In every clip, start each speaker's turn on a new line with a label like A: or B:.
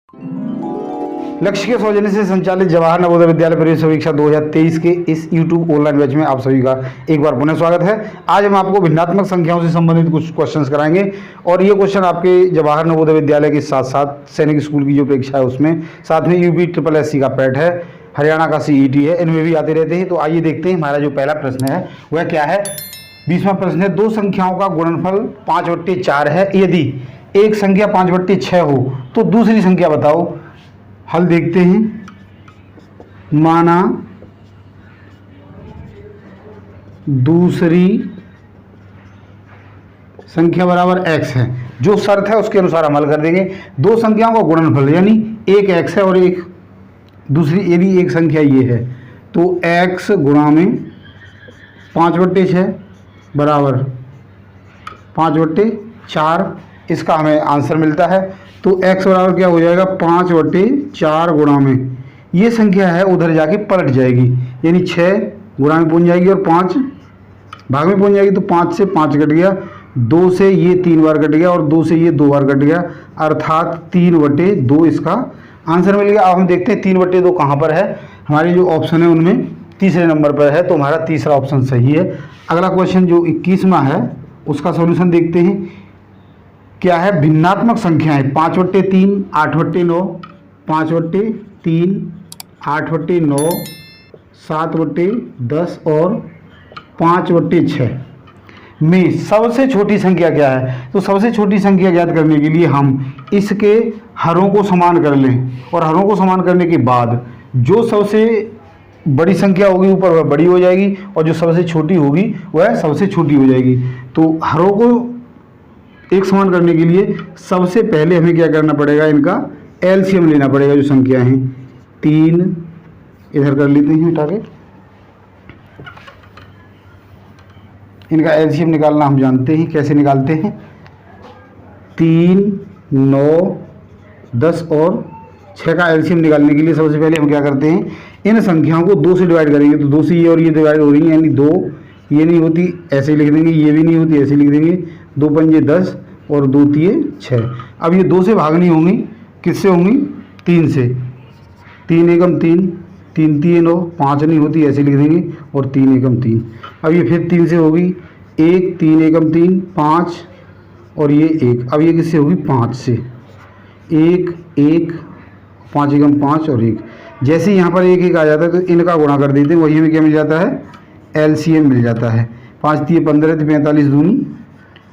A: लक्ष्य के सौजन्य से संचालित जवाहर नवोदय विद्यालय प्रवेश परीक्षा 2023 के इस YouTube ऑनलाइन बैच में आप सभी का एक बार पुनः स्वागत है। आज हम आपको भिन्नात्मक संख्याओं से संबंधित कुछ क्वेश्चंस कराएंगे और ये क्वेश्चन आपके जवाहर नवोदय विद्यालय के साथ साथ सैनिक स्कूल की जो परीक्षा है उसमें, साथ में UPSSC का पैट है, हरियाणा का CET है, इनमें भी आते रहते हैं। तो आइए देखते हैं हमारा जो पहला प्रश्न है वह क्या है। 20वां प्रश्न है, दो संख्याओं का गुणनफल 5/4 है। यदि एक संख्या 5/6 हो तो दूसरी संख्या बताओ। हल देखते हैं। माना दूसरी संख्या बराबर x है, जो शर्त है उसके अनुसार हम हल कर देंगे। दो संख्याओं का गुणनफल यानी एक x है और एक दूसरी, यदि एक संख्या ये है तो x गुणा में 5/6 बराबर 5/4, इसका हमें आंसर मिलता है। तो x बराबर क्या हो जाएगा, 5/4 गुणा में ये संख्या है उधर जाके पलट जाएगी, यानी 6 गुणा में पहुंच जाएगी और 5 भाग में पहुंच जाएगी। तो 5 से 5 कट गया, 2 से ये 3 बार कट गया और 2 से ये 2 बार कट गया, अर्थात 3/2 इसका आंसर मिल गया। अब हम देखते हैं 3/2 कहाँ पर है। हमारी जो ऑप्शन है उनमें तीसरे नंबर पर है, तो हमारा तीसरा ऑप्शन सही है। अगला क्वेश्चन जो 21वां है उसका सॉल्यूशन देखते हैं। क्या है, भिन्नात्मक संख्याएं 5/3, 8/9, 5/3, 8/9, 7/10 और 5/6 में सबसे छोटी संख्या क्या है। तो सबसे छोटी संख्या ज्ञात करने के लिए हम इसके हरों को समान कर लें और हरों को समान करने के बाद जो सबसे बड़ी संख्या होगी ऊपर वह बड़ी हो जाएगी और जो सबसे छोटी होगी वह सबसे छोटी हो जाएगी। तो हरों को एक समान करने के लिए सबसे पहले हमें क्या करना पड़ेगा, इनका LCM लेना पड़ेगा। जो संख्या हैं 3 इधर कर लेते हैं उठा के, इनका LCM निकालना हम जानते हैं, कैसे निकालते हैं। 3, 9, 10 और 6 का LCM निकालने के लिए सबसे पहले हम क्या करते हैं, इन संख्याओं को 2 से डिवाइड करेंगे। तो 2 से ये और ये डिवाइड हो रही है, यानी 2 ये नहीं होती ऐसे लिख देंगे, ये भी नहीं होती ऐसे लिख देंगे। 2 पंजे 10 और 2 तिये 6। अब ये 2 से भागनी होंगी, किससे होंगी, 3 से। 3 एकम 3, 3 तिये 9, 5 नहीं होती ऐसे लिख देंगे और 3 एकम 3। अब ये फिर 3 से होगी, 1, 3 एकम 3, 5 और ये 1। अब ये किससे होगी, 5 से। 1, 1, 5 एकम 5 और 1। जैसे यहाँ पर 1 1 आ जाता है तो इनका गुणा कर देते हैं, वही हमें क्या मिल जाता है, LCM मिल जाता है। 5 तिये 15, 45 दूनी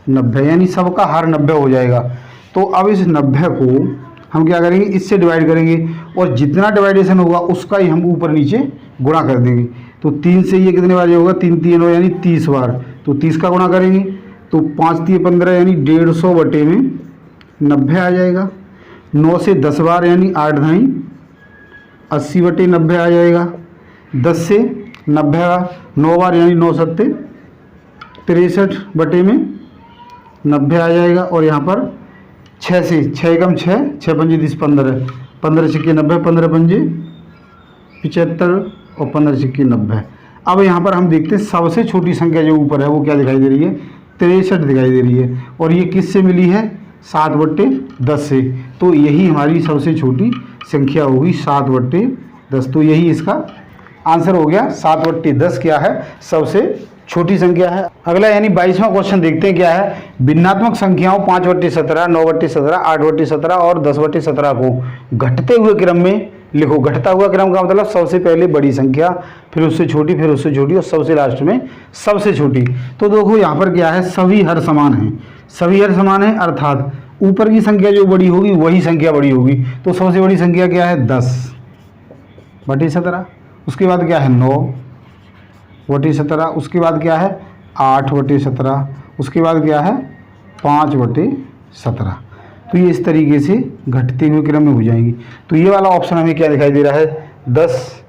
A: 90, यानी सबका हर 90 हो जाएगा। तो अब इस 90 को हम क्या करेंगे, इससे डिवाइड करेंगे और जितना डिवाइडेशन होगा उसका ही हम ऊपर नीचे गुणा कर देंगे। तो 3 से ये कितने बार होगा, 3 तिये 9 यानी 30 बार। तो 30 का गुणा करेंगे तो 5 तिये 15 यानी 150 बटे में 90 आ जाएगा। 9 से 10 बार यानी 8 ढाई 80 बटे 90 आ जाएगा। 10 से 90 का 9 बार यानी 9 सत्ते 63 बटे में 90 आ जाएगा। और यहाँ पर 6 से 6 एकम 6, 6 पंजे 30 15, 15 छक्के 90, 15 पंजे 75 और 15 छक्के 90। अब यहाँ पर हम देखते हैं सबसे छोटी संख्या जो ऊपर है वो क्या दिखाई दे रही है, 63 दिखाई दे रही है। और ये किससे मिली है, 7/10 से। तो यही हमारी सबसे छोटी संख्या होगी, 7/10। तो यही इसका आंसर हो गया। 7/10 क्या है, सबसे छोटी संख्या है। अगला यानी 22वां क्वेश्चन देखते हैं क्या है। भिन्नात्मक संख्याओं 5/17, 9/17, 8/17 और 10/17 को घटते हुए क्रम में लिखो। घटता हुआ क्रम का मतलब सबसे पहले बड़ी संख्या, फिर उससे छोटी, फिर उससे छोटी और सबसे लास्ट में सबसे छोटी। तो देखो यहाँ पर क्या है, सभी हर समान हैं, सभी हर समान है, अर्थात ऊपर की संख्या जो बड़ी होगी वही संख्या बड़ी होगी। तो सबसे बड़ी संख्या क्या है, 10/17। उसके बाद क्या है, 9/17। उसके बाद क्या है, 8/17। उसके बाद क्या है, 5/17। तो ये इस तरीके से घटते हुए क्रम में हो जाएंगी। तो ये वाला ऑप्शन हमें क्या दिखाई दे रहा है, 10,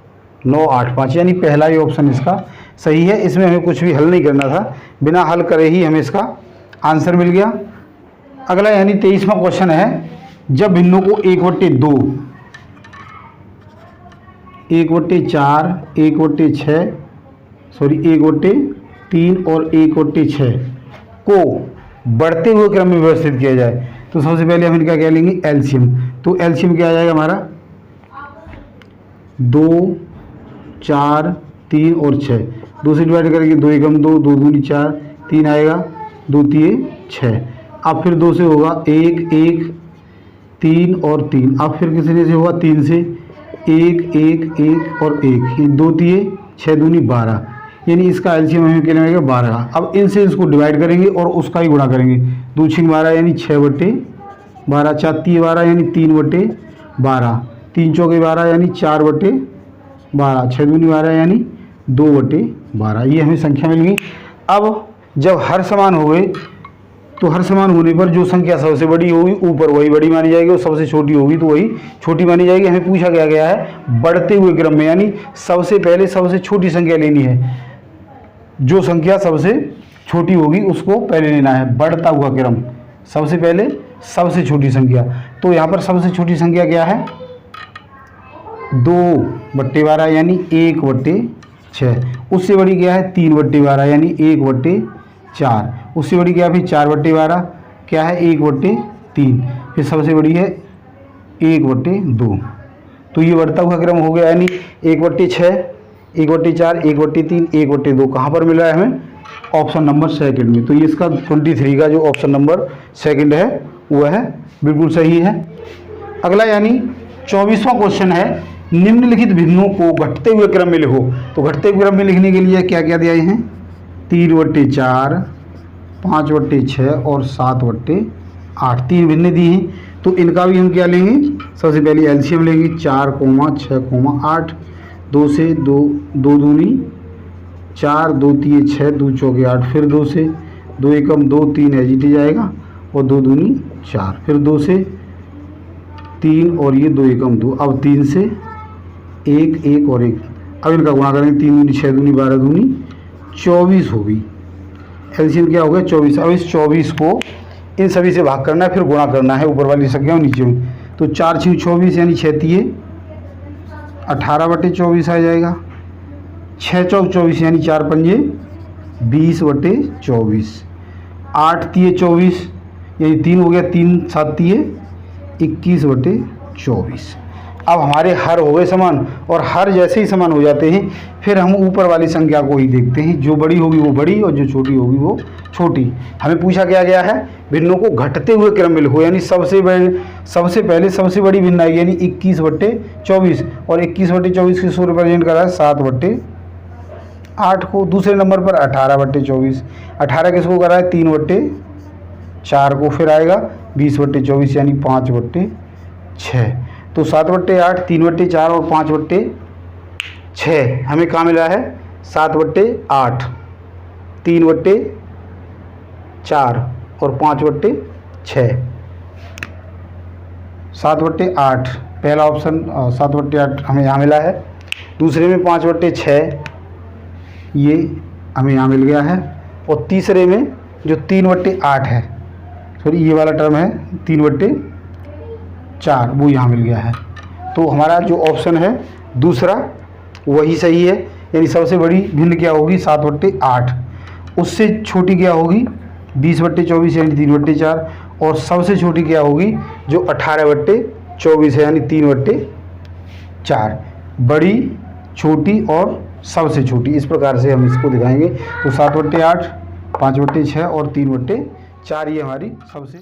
A: 9, 8, 5, यानी पहला ही ऑप्शन इसका सही है। इसमें हमें कुछ भी हल नहीं करना था, बिना हल करे ही हमें इसका आंसर मिल गया। अगला यानी 23वां क्वेश्चन है, जब भिन्नों को 1/2, 1/4, 1/6 सॉरी 1/3 और 1/6 को बढ़ते हुए क्रम में व्यवस्थित किया जाए। तो सबसे पहले हम इनका क्या लेंगे, एलसीएम। तो एलसीएम क्या आ जाएगा हमारा, 2, 4, 3 और 6। 2 से डिवाइड करेंगे, 2 एकम 2, 2 दूनी 4, 3 आएगा, 2 तिये 6। अब फिर 2 से होगा 1, 1, 3 और 3। अब फिर कितने से होगा, 3 से 1, 1, 1 और 1, ये 2 तिये 6 दूनी 12, यानी इसका एलसीएम हमें क्या लगेगा, 12। अब इनसे इसको डिवाइड करेंगे और उसका ही गुणा करेंगे। 2 छिंग 12 यानी 6/12, 4 तिये 12 यानी 3/12, 3 चौके 12 यानी 4/12, 6 दूनी 12 यानी 2/12। ये हमें संख्या मिल गई। अब जब हर समान हो गए तो हर समान होने पर जो संख्या सबसे बड़ी होगी ऊपर वही बड़ी मानी जाएगी, और सबसे छोटी होगी तो वही छोटी मानी जाएगी। हमें पूछा गया है बढ़ते हुए क्रम में, यानी सबसे पहले सबसे छोटी संख्या लेनी है। जो संख्या सबसे छोटी होगी उसको पहले लेना है, बढ़ता हुआ क्रम, सबसे पहले सबसे छोटी संख्या। तो यहाँ पर सबसे छोटी संख्या क्या है, 2/12 यानी 1/6। उससे बड़ी क्या है, 3/12 यानी 1/4। उससे बड़ी क्या है, फिर 4/12 क्या है, 1/3। फिर सबसे बड़ी है 1/2। तो ये बढ़ता हुआ क्रम हो गया, यानी 1/6, 1/4, 1/3, 1/2 कहाँ पर मिल रहा है हमें, ऑप्शन नंबर सेकंड में। तो ये इसका 23 का जो ऑप्शन नंबर सेकंड है वह है बिल्कुल सही है। अगला यानी 24वां क्वेश्चन है, निम्नलिखित भिन्नों को घटते हुए क्रम में लिखो। तो घटते हुए क्रम में लिखने के लिए क्या क्या दिया हैं, 3/4, 5/6 और 7/8, 3 भिन्न दी हैं। तो इनका भी हम क्या लेंगे, सबसे पहले एलसीएम लेंगे, 4, 6, 8। 2 से 2, 2 दूनी 4, 2 तिये 6, 2 चौके 8। फिर 2 से 2 एकम 2, 3 एजिटी जाएगा, और 2 दूनी 4। फिर 2 से 3 और ये 2 एकम 2। अब 3 से 1, 1 और 1। अब इनका गुणा करेंगे, 3 दूनी 6 दूनी 12 दूनी 24 होगी। एलसीएम क्या हो गया, 24। अब इस 24 को इन सभी से भाग करना है, फिर गुणा करना है ऊपर वाली संख्या और नीचे में। तो 4 छिंग 24 यानी 6 तिये 18/24 आ जाएगा। 6 चौक 24 यानी 4 पंजे 20/24। 8 तिये 24 यानी 3 हो गया, 3 7 तिये 21/24। अब हमारे हर हो गए समान, और हर जैसे ही समान हो जाते हैं फिर हम ऊपर वाली संख्या को ही देखते हैं, जो बड़ी होगी वो बड़ी और जो छोटी होगी वो छोटी। हमें पूछा क्या गया है, भिन्नों को घटते हुए क्रम में लिखो, यानी सबसे पहले सबसे बड़ी भिन्न आएगी, यानी 21/24, और 21/24 किसको रिप्रेजेंट कर रहा है, 7/8 को। दूसरे नंबर पर 18/24, 18 किसको कर रहा है, 3/4 को। फिर आएगा 20/24 यानी 5/6। तो 7/8, 3/4 और 5/6 हमें कहाँ मिला है, 7/8, 3/4 और 5/6। 7/8 पहला ऑप्शन 7/8 हमें यहाँ मिला है। दूसरे में 5/6 ये हमें यहाँ मिल गया है, और तीसरे में जो 3/8 है, सॉरी ये वाला टर्म है 3/4 वो यहाँ मिल गया है। तो हमारा जो ऑप्शन है दूसरा वही सही है, यानी सबसे बड़ी भिन्न क्या होगी, 7/8। उससे छोटी क्या होगी, 20/24 यानी 3/4, और सबसे छोटी क्या होगी, जो 18/24 है यानी 3/4। बड़ी, छोटी और सबसे छोटी, इस प्रकार से हम इसको दिखाएंगे। तो 7/8, 5/6 और 3/4 ये हमारी सबसे